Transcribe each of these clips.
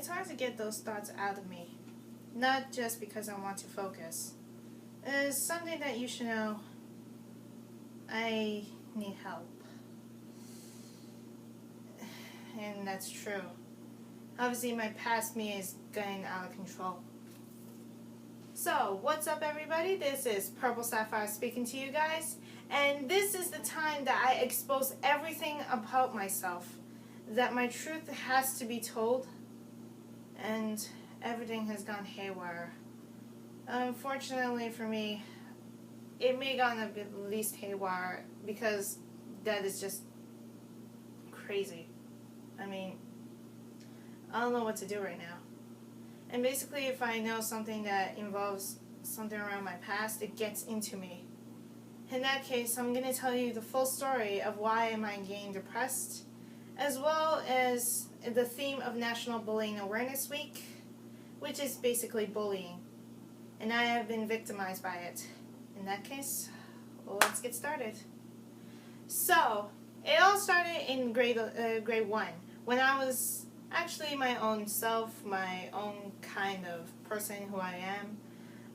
it's hard to get those thoughts out of me. Not just because I want to focus. It's something that you should know. I need help. And that's true. Obviously, my past me is getting out of control. So, what's up, everybody? This is Purple Sapphire speaking to you guys. And this is the time that I expose everything about myself. That my truth has to be told. And everything has gone haywire. Unfortunately for me, it may have gone a bit least haywire because that is just crazy. I mean, I don't know what to do right now. And basically, if I know something that involves something around my past, it gets into me. In that case, I'm going to tell you the full story of why am I getting depressed, as well as the theme of National Bullying Awareness Week, which is basically bullying. And I have been victimized by it. In that case, well, let's get started. So, it all started in grade 1, when I was actually my own self, my own kind of person who I am.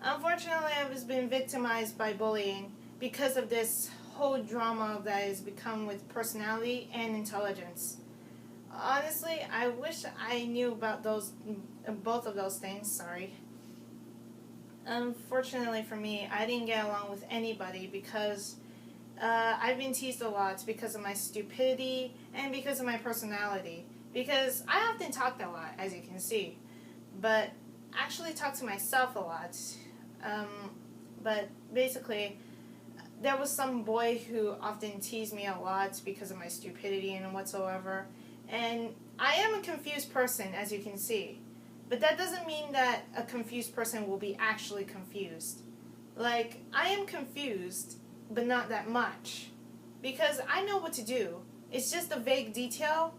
Unfortunately, I was being victimized by bullying because of this whole drama that has become with personality and intelligence. Honestly, I wish I knew about both of those things, sorry. Unfortunately for me, I didn't get along with anybody because I've been teased a lot because of my stupidity and because of my personality. Because I often talk a lot, as you can see, but actually talk to myself a lot. But basically, there was some boy who often teased me a lot because of my stupidity and whatsoever. And I am a confused person, as you can see. But that doesn't mean that a confused person will be actually confused. Like, I am confused, but not that much. Because I know what to do. It's just a vague detail.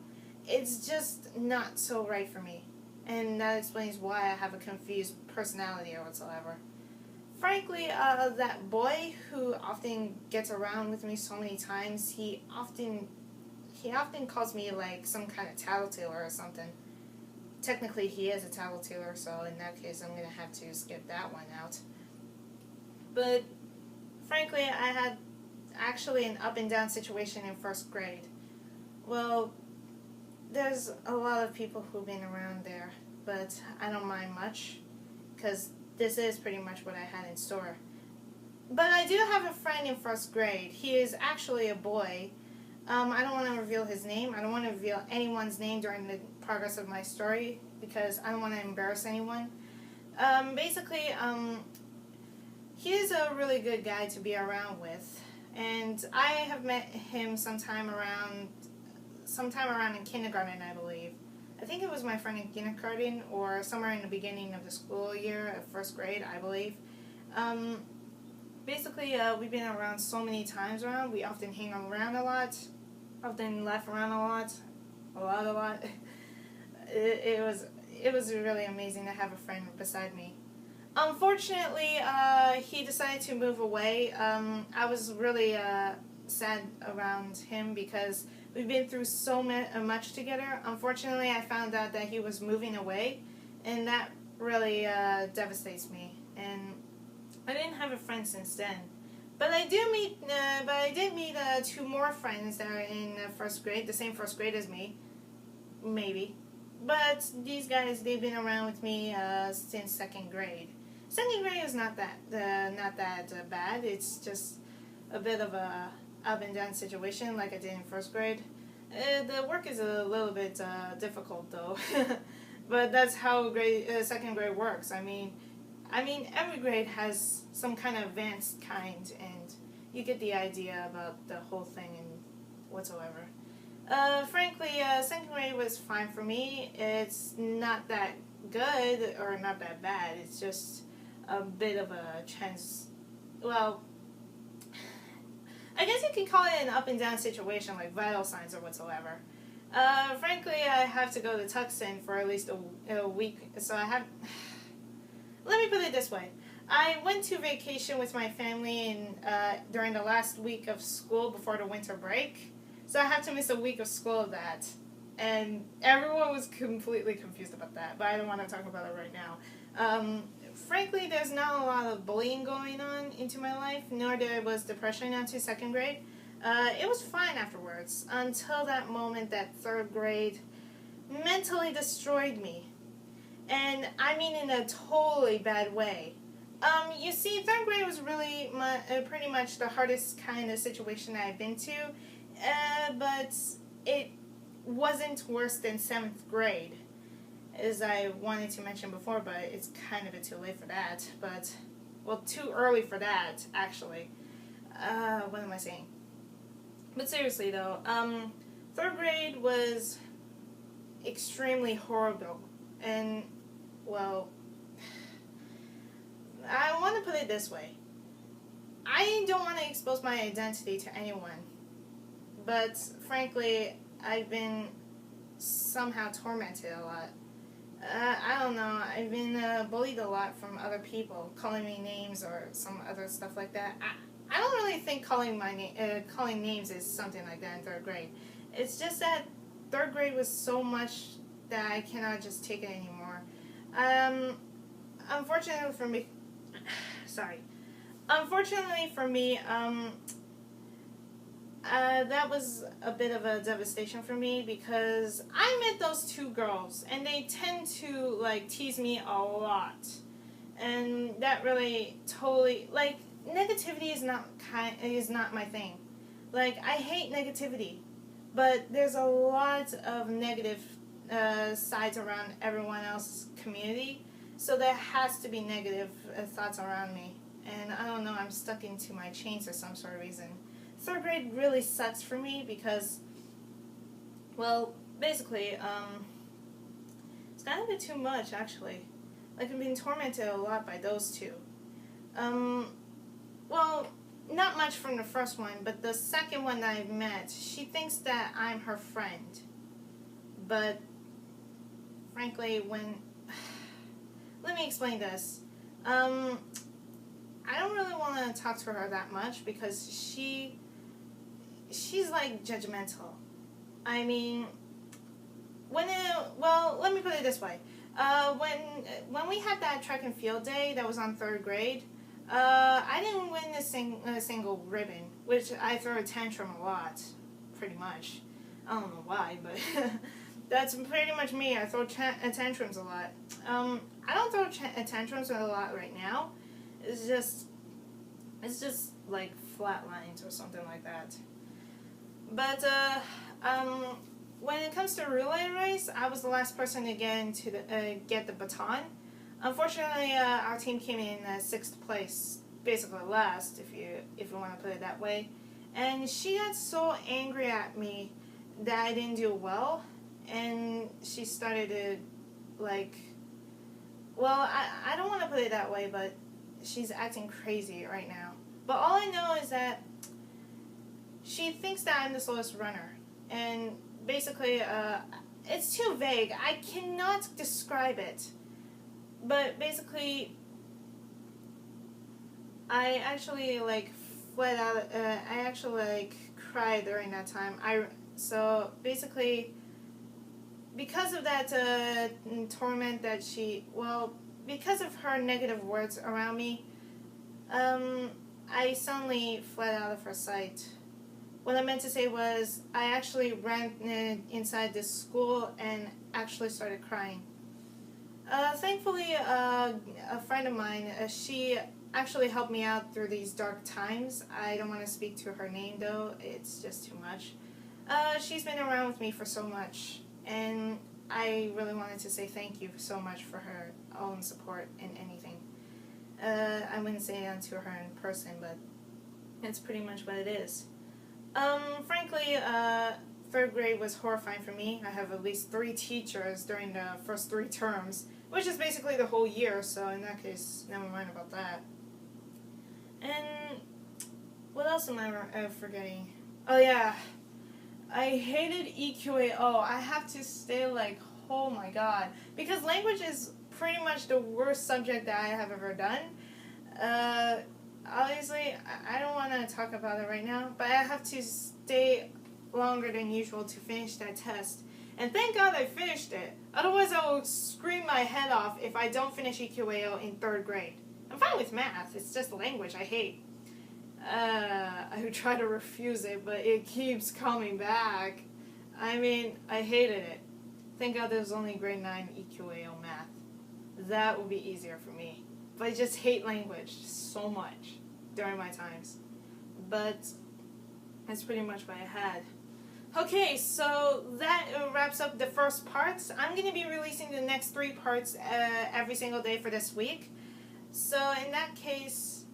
It's just not so right for me. And that explains why I have a confused personality or whatsoever. Frankly, that boy who often gets around with me so many times, he often calls me like some kind of tattletale or something. Technically, he is a tattletale, so in that case, I'm going to have to skip that one out. But, frankly, I had actually an up and down situation in first grade. Well, there's a lot of people who've been around there, but I don't mind much, because this is pretty much what I had in store. But I do have a friend in first grade. He is actually a boy. I don't want to reveal his name. I don't want to reveal anyone's name during the progress of my story because I don't want to embarrass anyone. Basically, he is a really good guy to be around with. And I have met him sometime around in kindergarten, I believe. I think it was my friend in kindergarten or somewhere in the beginning of the school year of first grade, I believe. Basically, we've been around so many times around. We often hang around a lot, often laugh around a lot. It was really amazing to have a friend beside me. Unfortunately, he decided to move away. I was really sad around him because we've been through so much together. Unfortunately, I found out that he was moving away, and that really devastates me. And I didn't have a friend since then. But I did meet 2 more friends that are in first grade, the same first grade as me, maybe. But these guys, they've been around with me since second grade. Second grade is not that bad. It's just a bit of a up and down situation like I did in first grade. The work is a little bit difficult though, but that's how second grade works. I mean, every grade has some kind of advanced kind, and you get the idea about the whole thing and whatsoever. Frankly, second grade was fine for me. It's not that good or not that bad. It's just a bit of a chance. Well, I guess you can call it an up and down situation, like vital signs or whatsoever. Frankly, I have to go to Tucson for at least a week, so I have. Let me put it this way. I went to vacation with my family during the last week of school before the winter break, so I had to miss a week of school of that. and everyone was completely confused about that, but I don't want to talk about it right now. Frankly, there's not a lot of bullying going on into my life, nor there was depression until second grade. It was fine afterwards, until that moment that third grade mentally destroyed me. And I mean in a totally bad way. You see, third grade was really pretty much the hardest kind of situation I've been to, but it wasn't worse than 7th grade, as I wanted to mention before, but it's kind of a bit too late for that. But, well, too early for that, actually. What am I saying? But seriously, though, third grade was extremely horrible. And, well, I want to put it this way. I don't want to expose my identity to anyone. But, frankly, I've been somehow tormented a lot. I don't know. I've been bullied a lot from other people, calling me names or some other stuff like that. I don't really think calling names is something like that in third grade. It's just that third grade was so much that I cannot just take it anymore. Unfortunately for me, that was a bit of a devastation for me because I met those two girls and they tend to like tease me a lot, and that really totally like negativity is not my thing. Like I hate negativity, but there's a lot of negative sides around everyone else's community, so there has to be negative thoughts around me, and I don't know, I'm stuck into my chains for some sort of reason. Third grade really sucks for me because, well, basically, it's kind of a bit too much, actually. Like, I've been tormented a lot by those two. Well, not much from the first one, but the second one that I've met, she thinks that I'm her friend. But, frankly, let me explain this. I don't really want to talk to her that much because she's like judgmental. I mean, let me put it this way. When we had that track and field day that was on third grade, I didn't win a single ribbon, which I throw a tantrum a lot, pretty much. I don't know why, but that's pretty much me. I throw tantrums a lot. I don't throw tantrums a lot right now. It's just like flat lines or something like that. But when it comes to relay race, I was the last person to get the baton. Unfortunately, our team came in 6th place, basically last, if you want to put it that way. And she got so angry at me that I didn't do well, and she started to I don't want to put it that way, but she's acting crazy right now. But all I know is that she thinks that I'm the slowest runner, and basically, it's too vague. I cannot describe it. But basically, I actually fled out. I actually cried during that time. So basically, because of that torment that because of her negative words around me, I suddenly fled out of her sight. What I meant to say was, I actually ran inside this school and actually started crying. Thankfully, a friend of mine, she actually helped me out through these dark times. I don't want to speak to her name, though. It's just too much. She's been around with me for so much, and I really wanted to say thank you so much for her own support in anything. I wouldn't say it to her in person, but it's pretty much what it is. Frankly, third grade was horrifying for me. I have at least 3 teachers during the first 3 terms, which is basically the whole year, so in that case, never mind about that. And what else am I forgetting? Oh yeah, I hated EQAO. I have to stay oh my god, because language is pretty much the worst subject that I have ever done. Obviously, I don't want to talk about it right now, but I have to stay longer than usual to finish that test. And thank God I finished it. Otherwise I would scream my head off if I don't finish EQAO in 3rd grade. I'm fine with math, it's just language I hate. I would try to refuse it, but it keeps coming back. I mean, I hated it. Thank God there's only grade 9 EQAO math. That would be easier for me. But I just hate language so much during my times. But that's pretty much what I had. Okay, so that wraps up the first parts. I'm going to be releasing the next 3 parts every single day for this week. So in that case,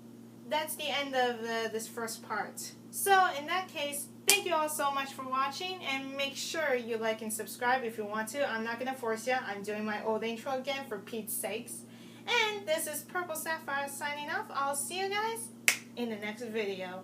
that's the end of this first part. So in that case, thank you all so much for watching, and make sure you like and subscribe if you want to. I'm not going to force you. I'm doing my old intro again for Pete's sakes. And this is Purple Sapphire signing off. I'll see you guys in the next video.